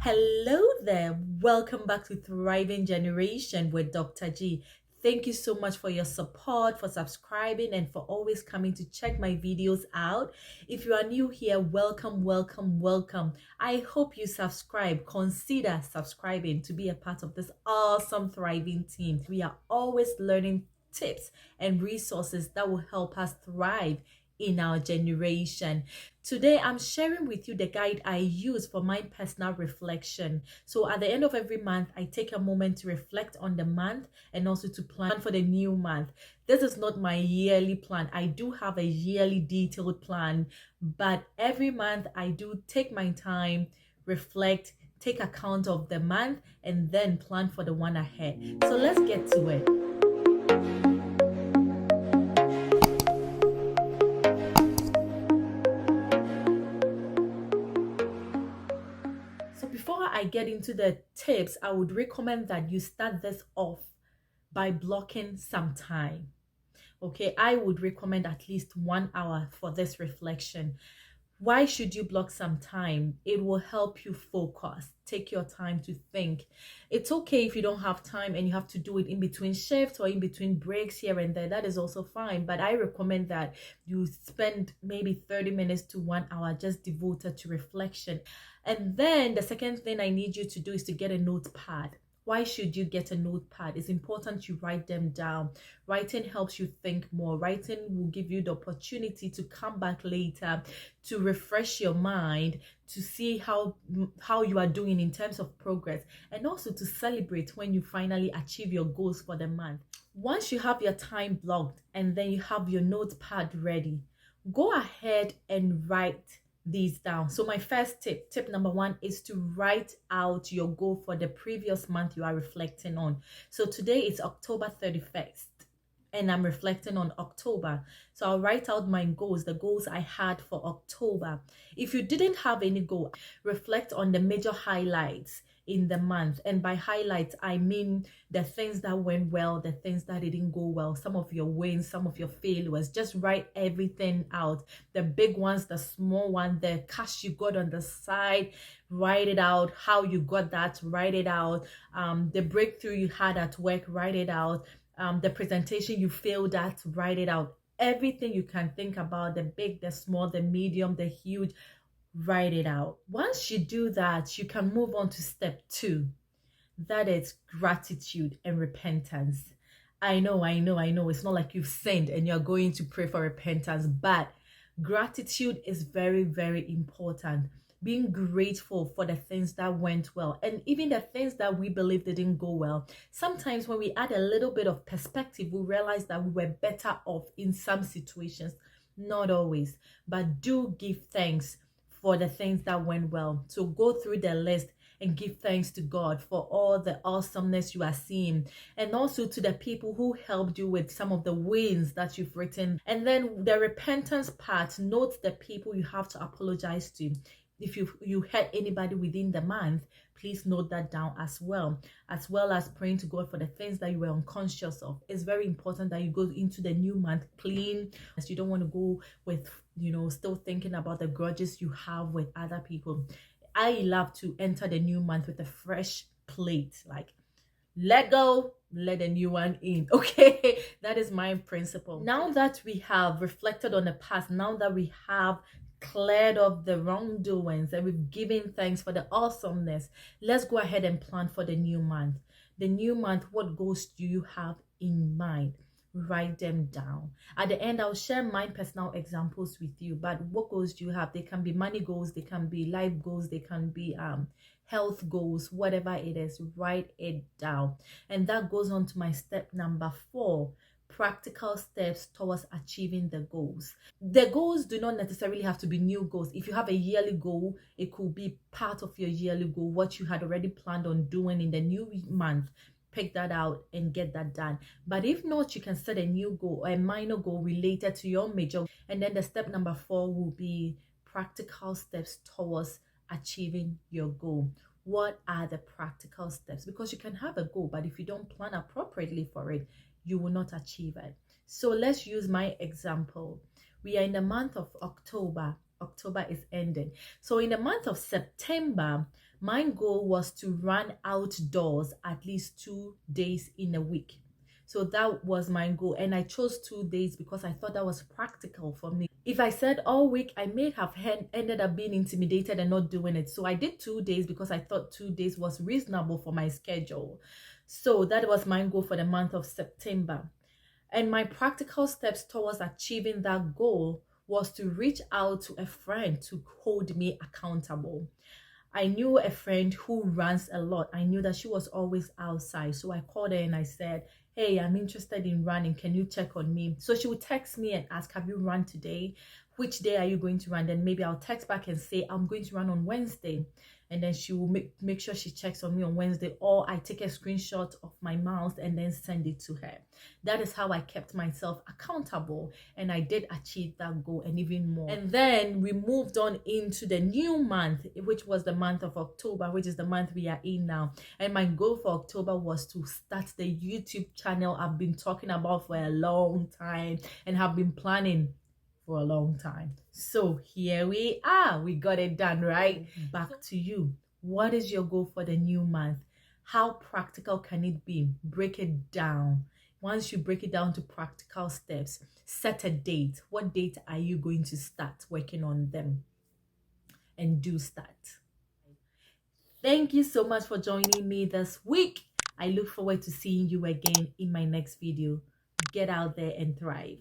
Hello there. Welcome back to Thriving Generation with Dr. G. Thank you so much for your support, for subscribing, and for always coming to check my videos out. If you are new here, welcome, welcome, welcome. I hope you subscribe. Consider subscribing to be a part of this awesome thriving team. We are always learning tips and resources that will help us thrive in our generation. Today, I'm sharing with you the guide I use for my personal reflection. So at the end of every month, I take a moment to reflect on the month and also to plan for the new month. This is not my yearly plan. I do have a yearly detailed plan, but every month I do take my time, reflect, take account of the month, and then plan for the one ahead. So let's get to it. So before I get into the tips, I would recommend that you start this off by blocking some time. Okay, I would recommend at least 1 hour for this reflection. Why should you block some time? It will help you focus. Take your time to think. It's okay if you don't have time and you have to do it in between shifts or in between breaks here and there. That is also fine. But I recommend that you spend maybe 30 minutes to 1 hour just devoted to reflection. And then the second thing I need you to do is to get a notepad. Why should you get a notepad? It's important you write them down. Writing helps you think more. Writing will give you the opportunity to come back later, to refresh your mind, to see how you are doing in terms of progress, and also to celebrate when you finally achieve your goals for the month. Once you have your time blocked and then you have your notepad ready, go ahead and write these down. So my first tip number one, is to write out your goal for the previous month you are reflecting on. So today is October 31st and I'm reflecting on October. So I'll write out my goals, the goals I had for October. If you didn't have any goal, reflect on the major highlights in the month. And by highlights, I mean the things that went well, the things that didn't go well, some of your wins, some of your failures. Just write everything out. The big ones, the small one, the cash you got on the side, write it out. How you got that, write it out. The breakthrough you had at work, write it out. The presentation you failed at, write it out. Everything you can think about, the big, the small, the medium, the huge, write it out. Once you do that, you can move on to step 2. That is gratitude and repentance. I know. It's not like you've sinned and you're going to pray for repentance, but gratitude is very, very important. Being grateful for the things that went well and even the things that we believe didn't go well. Sometimes when we add a little bit of perspective, we realize that we were better off in some situations. Not always, but do give thanks for the things that went well. So go through the list and give thanks to God for all the awesomeness you are seeing, and also to the people who helped you with some of the wins that you've written. And then the repentance part, note the people you have to apologize to. If you hurt anybody within the month, please note that down as well as praying to God for the things that you were unconscious of. It's very important that you go into the new month clean, as you don't want to go with still thinking about the grudges you have with other people. I love to enter the new month with a fresh plate, like let go, let a new one in. Okay, that is my principle. Now that we have reflected on the past, now that we have cleared up the wrongdoings and we've given thanks for the awesomeness, let's go ahead and plan for the new month. The new month, what goals do you have in mind? Write them down. At the end, I'll share my personal examples with you, but what goals do you have? They can be money goals, they can be life goals, they can be health goals, whatever it is. Write it down. And that goes on to my step number 4, practical steps towards achieving the goals. The goals do not necessarily have to be new goals. If you have a yearly goal, it could be part of your yearly goal, what you had already planned on doing in the new month. Pick that out and get that done. But if not, you can set a new goal or a minor goal related to your major. And then the step number 4 will be practical steps towards achieving your goal. What are the practical steps? Because you can have a goal, but if you don't plan appropriately for it, you will not achieve it. So let's use my example. We are in the month of October. October is ending. So in the month of September, My goal was to run outdoors at least 2 days in a week. So that was my goal. And I chose 2 days because I thought that was practical for me. If I said all week, I may have ended up being intimidated and not doing it. So I did 2 days because I thought 2 days was reasonable for my schedule. So that was my goal for the month of September. And my practical steps towards achieving that goal was to reach out to a friend to hold me accountable. I knew a friend who runs a lot. I knew that she was always outside. So I called her and I said, hey, I'm interested in running. Can you check on me? So she would text me and ask, have you run today? Which day are you going to run? Then maybe I'll text back and say, I'm going to run on Wednesday. And then she will make sure she checks on me on Wednesday, or I take a screenshot of my mouth and then send it to her. That is how I kept myself accountable, and I did achieve that goal and even more. And then we moved on into the new month, which was the month of October, which is the month we are in now. And my goal for October was to start the YouTube channel I've been talking about for a long time and have been planning for a long time. So here we are. We got it done, right? Back to you. What is your goal for the new month? How practical can it be? Break it down. Once you break it down to practical steps, set a date. What date are you going to start working on them? And do start. Thank you so much for joining me this week. I look forward to seeing you again in my next video. Get out there and thrive.